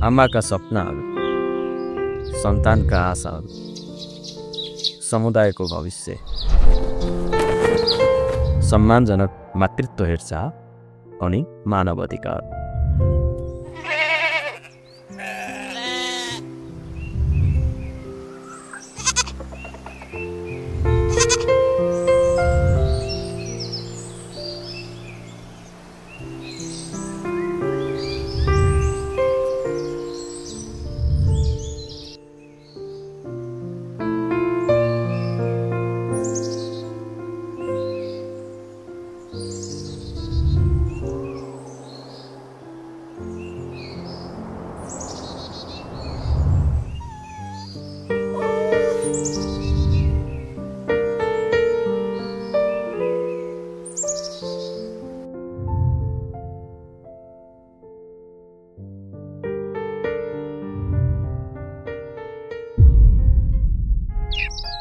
आमाका सपनाहरू, सन्तानका आशाहरू, समुदायको भविष्य, सम्मानजनक मातृत्व हेरचाह अनि मानव अधिकार।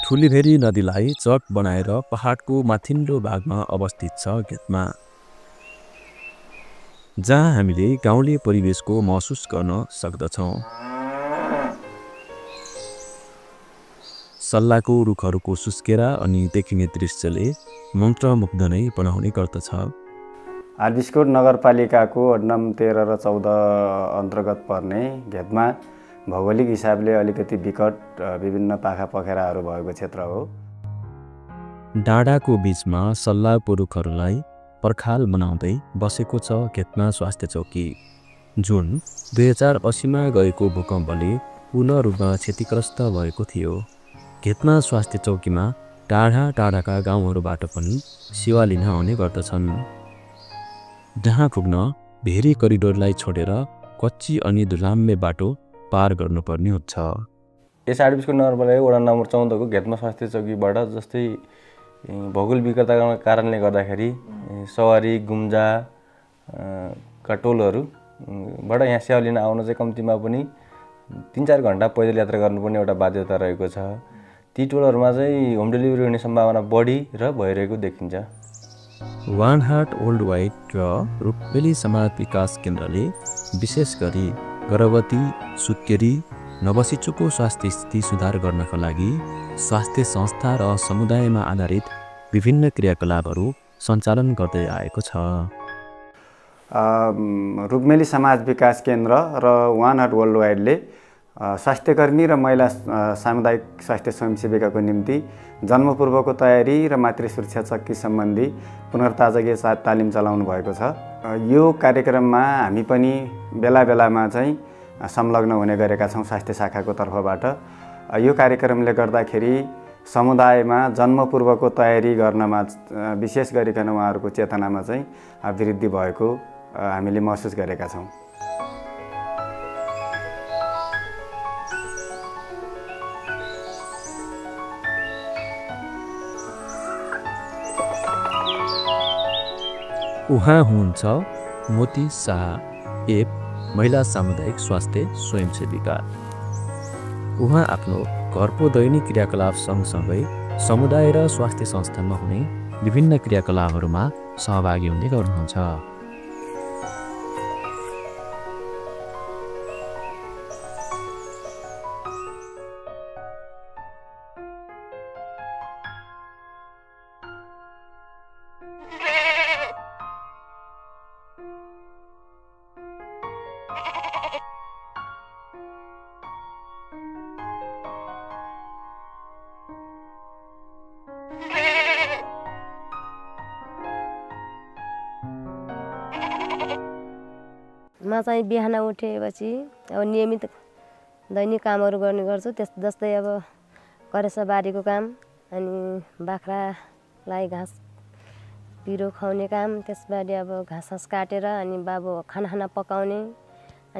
ठुलीभेरी नदीलाई चक बनाएर पहाडको माथिल्लो भागमा अवस्थित छ घेतमा, जहाँ हामीले गाउँले परिवेशको महसुस गर्न सक्दछौँ। सल्लाको रुखहरूको सुस्केरा अनि देखिने दृश्यले मन्त्रमुग्ध नै बनाउने गर्दछ। आरबिस्कुट नगरपालिकाको वडा नम्बर 13 र 14 अन्तर्गत पर्ने घेतमा भौगोलिक हिसाबले अलिकति विकट विभिन्न पाखा पखेराहरू भएको क्षेत्र हो। डाँडाको बीचमा सल्लाको रुखहरूलाई पर्खाल बनाउँदै बसेको छ घेतमा स्वास्थ्य चौकी, जुन 2080मा गएको भूकम्पले पूर्ण रूपमा क्षतिग्रस्त भएको थियो। घेतमा स्वास्थ्य चौकीमा टाढा टाढाका गाउँहरूबाट पनि सेवा लिन आउने गर्दछन्, जहाँ पुग्न भेरी करिडोरलाई छोडेर कच्ची अनि धुलाम्मे बाटो पार गर्नुपर्ने हुन्छ। यस आरबिस्कुट नगरपालिका वडा नम्बर 14 को घेतमा स्वास्थ्य चौकीबाट जस्तै भौगोलिक विकटताका कारणले गर्दाखेरि सवारी गुम्जा टोलहरूबाट यहाँ सेवा लिन आउन चाहिँ कम्तीमा पनि 3-4 घण्टा पैदल यात्रा गर्नुपर्ने एउटा बाध्यता रहेको छ। ती टोलहरूमा चाहिँ होम डेलिभरी हुने सम्भावना बढी र भइरहेको देखिन्छ। वान हार्ट वर्ल्ड वाइड र रुखबेली समाज विकास केन्द्रले विशेष गरी गर्भवती, सुत्केरी, नवशिशुको स्वास्थ्य स्थिति सुधार गर्नका लागि स्वास्थ्य संस्था र समुदायमा आधारित विभिन्न क्रियाकलापहरू सञ्चालन गर्दै आएको छ। रुखमेली समाज विकास केन्द्र र वान हार्ट वर्ल्ड वाइडले स्वास्थ्यकर्मी र महिला सामुदायिक स्वास्थ्य स्वयंसेविकाको निम्ति जन्मपूर्वको तयारी र मातृ सुरक्षा चक्की सम्बन्धी पुनर्ताजगी तालिम चलाउनु भएको छ। यो कार्यक्रममा हामी पनि बेला बेलामा चाहिँ संलग्न हुने गरेका छौँ स्वास्थ्य शाखाको तर्फबाट। यो कार्यक्रमले गर्दाखेरि समुदायमा जन्मपूर्वको तयारी गर्नमा विशेष गरिकन उहाँहरूको चेतनामा चाहिँ वृद्धि भएको हामीले महसुस गरेका छौँ। उहाँ हुनुहुन्छ मोती शाह, एक महिला सामुदायिक स्वास्थ्य स्वयंसेविका। उहाँ आफ्नो घरको दैनिक क्रियाकलाप सँगसँगै समुदाय र स्वास्थ्य संस्थानमा हुने विभिन्न क्रियाकलापहरूमा सहभागी हुने गर्नुहुन्छ। म चाहिँ बिहान उठेपछि अब नियमित दैनिक कामहरू गर्ने गर्छु। जस्तै अब करेसा बारीको काम, अनि बाख्रालाई घाँस पिरो खुवाउने काम, त्यसबाट अब घाँस काटेर अनि बाबु खाना पकाउने,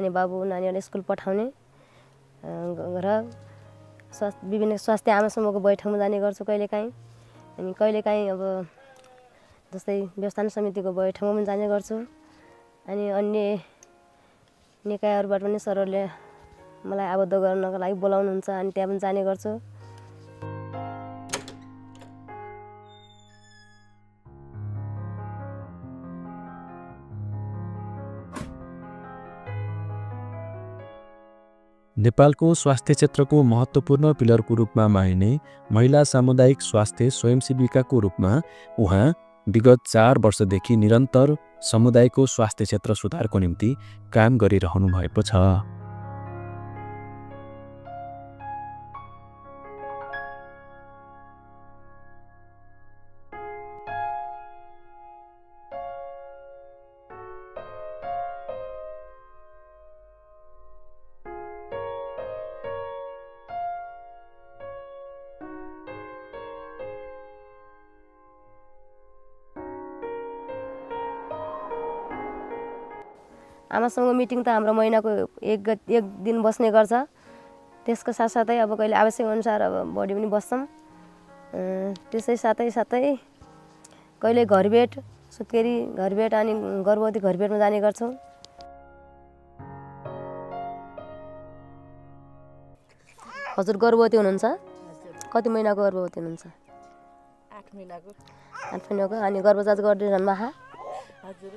अनि बाबु नानीहरूलाई स्कुल पठाउने र विभिन्न स्वास्थ्य आमासम्मको बैठकमा जाने गर्छु कहिलेकाहीँ। अनि कहिलेकाहीँ अब जस्तै व्यवस्थापन समितिको बैठकमा पनि जाने गर्छु। अनि अन्य निकायहरूबाट पनि सरहरूले मलाई आबद्ध गर्नको लागि बोलाउनुहुन्छ, अनि त्यहाँ पनि जाने गर्छु। नेपालको स्वास्थ्य क्षेत्रको महत्त्वपूर्ण पिलरको रूपमा मानिने महिला सामुदायिक स्वास्थ्य स्वयंसेविकाको रूपमा उहाँ विगत 4 वर्षदेखि निरन्तर समुदायको स्वास्थ्य क्षेत्र सुधारको निम्ति काम गरिरहनु भएको छ। आमासँग मिटिङ त हाम्रो महिनाको एक दिन बस्ने गर्छ। त्यसको साथसाथै अब कहिले आवश्यक अनुसार अब बढी पनि बस्छौँ। त्यसै साथै कहिले घरभेट सुत्केरी घरभेट अनि गर्भवती घरभेटमा जाने गर्छौँ। हजुर गर्भवती हुनुहुन्छ? कति महिनाको गर्भवती हुनुहुन्छ? 8 महिनाको। 8 महिनाको। अनि गर्भजाँच गरिरहनु भएको? हजुर।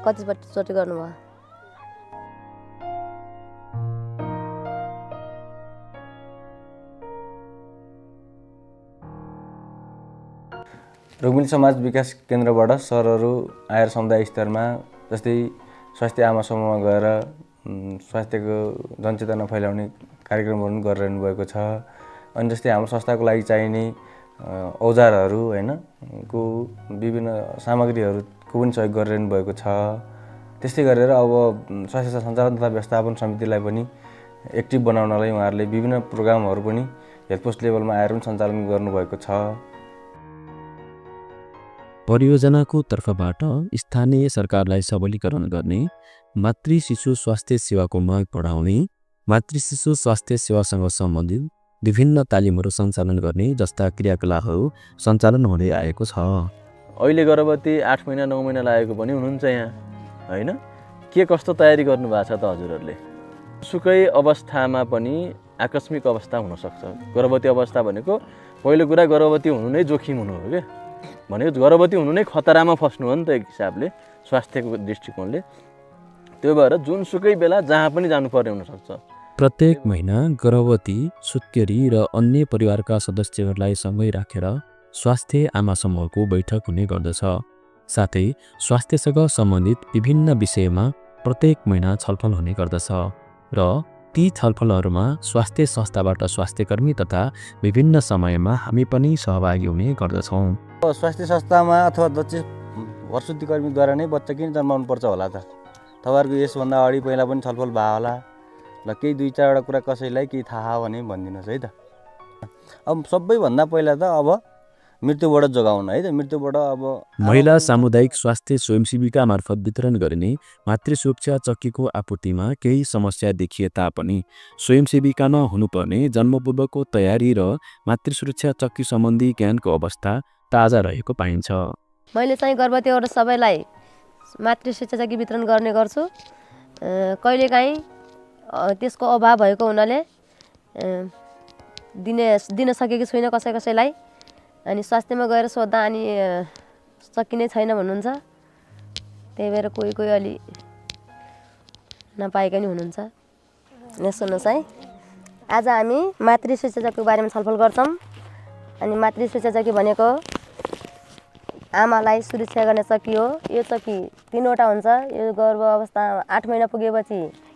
कतिचोटि गर्नुभयो? रुक्मिनी समाज विकास केन्द्रबाट सरहरू आएर समुदाय स्तरमा जस्तै स्वास्थ्य आमा समूहमा गएर स्वास्थ्यको जनचेतना फैलाउने कार्यक्रमहरू पनि गरिरहनु भएको छ। अनि जस्तै हाम्रो संस्थाको लागि चाहिने औजारहरू हैन को विभिन्न सामग्रीहरूको पनि सहयोग गरिरहनु भएको छ। त्यस्तै गरेर अब स्वास्थ्य सञ्चालन तथा व्यवस्थापन समितिलाई पनि एक्टिभ बनाउनलाई उहाँहरूले विभिन्न प्रोग्रामहरू पनि हेल्थ पोस्ट लेभलमा आएर पनि सञ्चालन गर्नुभएको छ। परियोजनाको तर्फबाट स्थानीय सरकारलाई सबलीकरण गर्ने, मातृ शिशु स्वास्थ्य सेवाको माग बढाउने, मातृ शिशु स्वास्थ्य सेवासँग सम्बन्धित विभिन्न तालिमहरू सञ्चालन गर्ने जस्ता क्रियाकलापहरू सञ्चालन हुँदै आएको छ। अहिले गर्भवती 8 महिना 9 महिना लागेको पनि हुनुहुन्छ यहाँ हैन? के कस्तो तयारी गर्नु भएको छ त हजुरहरूले? सुकै अवस्थामा पनि आकस्मिक अवस्था हुन सक्छ। गर्भवती अवस्था भनेको पहिलो कुरा गर्भवती हुनु नै जोखिम हुनु हो के? भनेको गर्भवती हुनु नै खतरामा फस्नु हो नि त एक हिसाबले स्वास्थ्यको दृष्टिकोणले। त्यो भएर जुनसुकै बेला जहाँ पनि जानुपर्ने हुनसक्छ। प्रत्येक महिना गर्भवती, सुत्केरी र अन्य परिवारका सदस्यहरूलाई सँगै राखेर स्वास्थ्य आमा समूहको बैठक हुने गर्दछ। साथै स्वास्थ्यसँग सम्बन्धित विभिन्न विषयमा प्रत्येक महिना छलफल हुने गर्दछ र ती छलफलहरूमा स्वास्थ्य संस्थाबाट स्वास्थ्यकर्मी तथा विभिन्न समयमा हामी पनि सहभागी हुने गर्दछौँ। स्वास्थ्य संस्थामा अथवा दक्ष प्रसुति कर्मीद्वारा नै बच्चा किन जन्माउनु पर्छ होला त? तपाईँहरूको यसभन्दा अगाडि पहिला पनि छलफल भयो होला। ल केही 2-4वटा कुरा कसैलाई केही थाहा भने भनिदिनुहोस् है त। अब सबैभन्दा पहिला त अब मृत्युबाट जोगाउन है त। मृत्युबाट अब महिला सामुदायिक स्वास्थ्य स्वयंसेविका मार्फत वितरण गरिने मातृ सुरक्षा चक्कीको आपूर्तिमा केही समस्या देखिए तापनि स्वयंसेविका नहुनुपर्ने जन्मपूर्वको तयारी र मातृ सुरक्षा चक्की सम्बन्धी ज्ञानको अवस्था ताजा रहेको पाइन्छ। मैले चाहिँ गर्भवतीबाट सबैलाई मातृ सुरक्षा चक्की वितरण गर्ने गर्छु। कहिलेकाहीँ त्यसको अभाव भएको हुनाले दिन सकेको छुइनँ कसैलाई। अनि स्वास्थ्यमा गएर सोद्धा अनि सकी नै छैन भन्नुहुन्छ। त्यही भएर कोही अलि नपाएका नि हुनुहुन्छ। यहाँ सुन्नुहोस् है, आज हामी मातृ सुरक्षा चक्कीको बारेमा छलफल गर्छौँ। अनि मातृ सुरक्षा चक्की भनेको आमालाई सुरक्षा गर्ने चक्की हो। यो चक्की 3वटा हुन्छ। यो गर्भ अवस्था 8 महिना पुगेपछि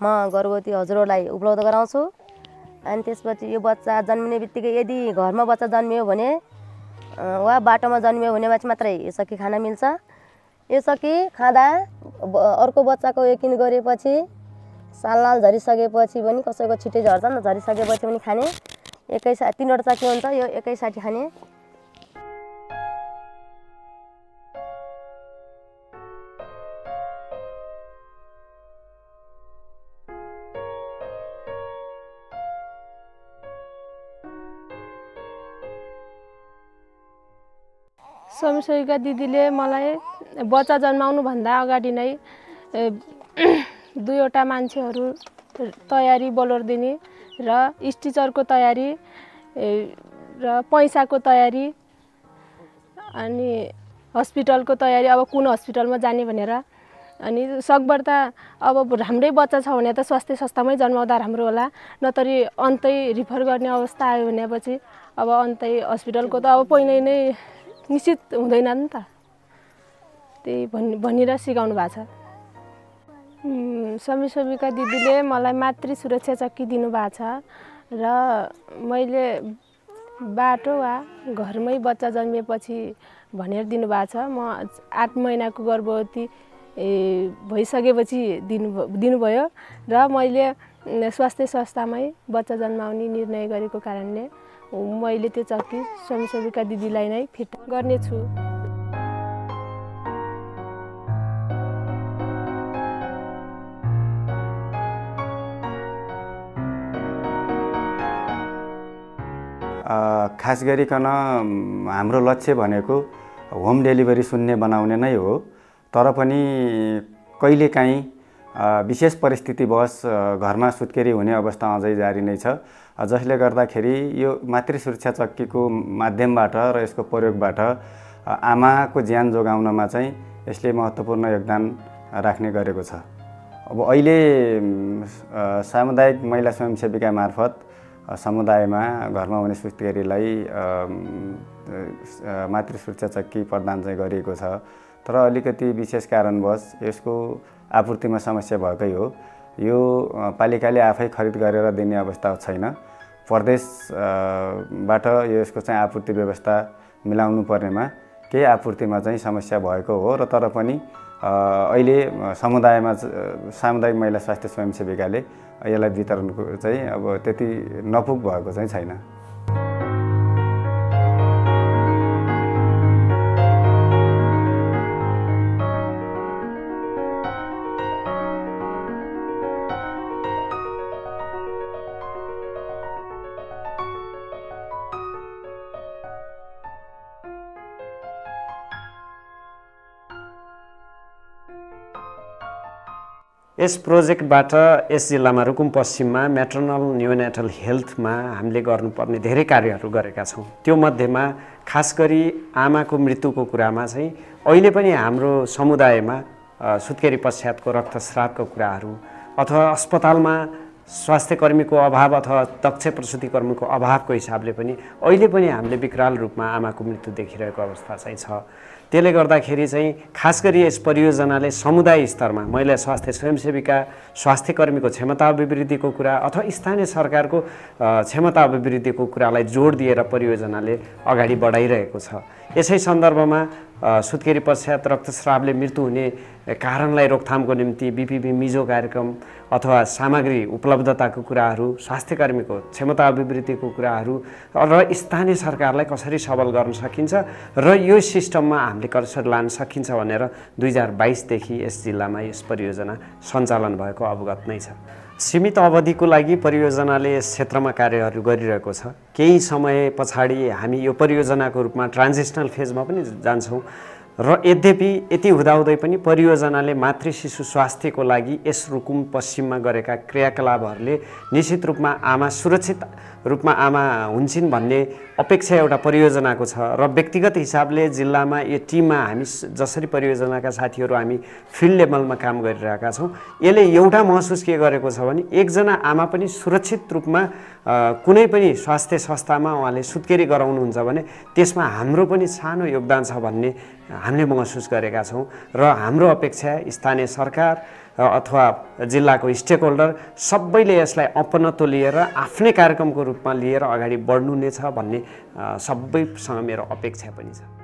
म गर्भवती हजुरहरूलाई उपलब्ध गराउँछु। अनि त्यसपछि यो बच्चा जन्मिने बित्तिकै यदि घरमा बच्चा जन्मियो भने वा बाटोमा जन्मियो भने मात्रै यो चक्की खान मिल्छ। यो चक्की खाँदा अर्को बच्चाको यकिन गरेपछि सालनाल झरिसकेपछि पनि कसैको छिटै झर्छन्, झरिसकेपछि पनि खाने। 3वटा चक्की हुन्छ, यो एकैसाथी खाने। स्वयंसेविका दिदीले मलाई बच्चा जन्माउनुभन्दा अगाडि नै 2वटा मान्छेहरू तयारी बोलर दिने र स्टिचरको तयारी र पैसाको तयारी अनि हस्पिटलको तयारी, अब कुन हस्पिटलमा जाने भनेर अनि सकभर त अब राम्रै बच्चा छ भने त स्वास्थ्य संस्थामै जन्माउँदा राम्रो होला, नतरी अन्तै रिफर गर्ने अवस्था आयो भनेपछि अब अन्तै हस्पिटलको त अब पहिल्यै नै निश्चित हुँदैन नि त। त्यही भनेर सिकाउनु भएको छ। समिसेविका दिदीले मलाई मातृ सुरक्षा चक्की दिनुभएको छ र मैले बाटो वा घरमै बच्चा जन्मिएपछि भनेर दिनुभएको छ। म 8 महिनाको गर्भवती भइसकेपछि दिनुभयो र मैले स्वास्थ्य संस्थामै बच्चा जन्माउने निर्णय गरेको कारणले मैले त्यो चक्की समिसेविका दिदीलाई नै फिट गर्नेछु। खास गरिकन हाम्रो लक्ष्य भनेको होम डेलिभरी शून्य बनाउने नै हो, तर पनि कहिलेकाहीँ विशेष परिस्थितिवश घरमा सुत्केरी हुने अवस्था अझै जारी नै छ, जसले गर्दाखेरि यो मातृ सुरक्षा चक्कीको माध्यमबाट र यसको प्रयोगबाट आमाको ज्यान जोगाउनमा चाहिँ यसले महत्त्वपूर्ण योगदान राख्ने गरेको छ। अब अहिले सामुदायिक महिला स्वयंसेविका मार्फत समुदायमा घरमा हुने सुत्केरीलाई मातृ सुरक्षा चक्की प्रदान चाहिँ गरिएको छ, तर अलिकति विशेष कारणवश यसको आपूर्तिमा समस्या भएकै हो। यो पालिकाले आफै खरिद गरेर दिने अवस्था छैन, प्रदेशबाट यसको चाहिँ आपूर्ति व्यवस्था मिलाउनु पर्नेमा केही आपूर्तिमा चाहिँ समस्या भएको हो र तर पनि अहिले समुदायमा सामुदायिक महिला स्वास्थ्य स्वयंसेविकाले यसलाई वितरणको चाहिँ अब त्यति नपुग भएको चाहिँ छैन। यस प्रोजेक्टबाट यस जिल्लामा रुकुम पश्चिममा म्याटर्नल न्युनेटल हेल्थमा हामीले गर्नुपर्ने धेरै कार्यहरू गरेका छौँ। त्यो मध्येमा खास गरी आमाको मृत्युको कुरामा चाहिँ अहिले पनि हाम्रो समुदायमा सुत्केरी पश्चातको रक्तस्रावको कुराहरू अथवा अस्पतालमा स्वास्थ्य कर्मीको अभाव अथवा दक्ष प्रसुति कर्मीको अभावको हिसाबले पनि अहिले पनि हामीले विकराल रूपमा आमाको मृत्यु देखिरहेको अवस्था चाहिँ छ। त्यसले गर्दाखेरि चाहिँ खास गरी यस परियोजनाले समुदाय स्तरमा महिला स्वास्थ्य स्वयंसेविका स्वास्थ्य कर्मीको क्षमता अभिवृद्धिको कुरा अथवा स्थानीय सरकारको क्षमता अभिवृद्धिको कुरालाई जोड दिएर परियोजनाले अगाडि बढाइरहेको छ। यसै सन्दर्भमा सुत्केरी पश्चात रक्तस्रावले मृत्यु हुने कारणलाई रोकथामको निम्ति बीपीबी मिजो कार्यक्रम अथवा सामग्री उपलब्धताको कुराहरू, स्वास्थ्य कर्मीको क्षमता अभिवृद्धिको कुराहरू र स्थानीय सरकारलाई कसरी सबल गर्न सकिन्छ र यो सिस्टममा हामीले कसरी लान सकिन्छ भनेर 2022 देखि यस जिल्लामा यस परियोजना सञ्चालन भएको अवगत नै छ। सीमित अवधिको लागि परियोजनाले यस क्षेत्रमा कार्यहरू गरिरहेको छ। केही समय पछाडि हामी यो परियोजनाको रूपमा ट्रान्जिसनल फेजमा पनि जान्छौँ र यद्यपि यति हुँदाहुँदै पनि परियोजनाले मातृ शिशु स्वास्थ्यको लागि यस रुकुम पश्चिममा गरेका क्रियाकलापहरूले निश्चित रूपमा आमा सुरक्षित रूपमा आमा हुन्छन् भन्ने अपेक्षा एउटा परियोजनाको छ र व्यक्तिगत हिसाबले जिल्लामा यो टिममा हामी जसरी परियोजनाका साथीहरू हामी फिल्ड लेभलमा काम गरिरहेका छौँ, यसले एउटा महसुस के गरेको छ भने एकजना आमा पनि सुरक्षित रूपमा कुनै पनि स्वास्थ्य संस्थामा उहाँले सुत्केरी गराउनुहुन्छ भने त्यसमा हाम्रो पनि सानो योगदान छ भन्ने हामीले महसुस गरेका छौँ र हाम्रो अपेक्षा स्थानीय सरकार अथवा जिल्लाको स्टेक होल्डर सबैले यसलाई अपनत्व लिएर आफ्नै कार्यक्रमको रूपमा लिएर अगाडि बढ्नु नै छ भन्ने सबैसँग मेरो अपेक्षा पनि छ।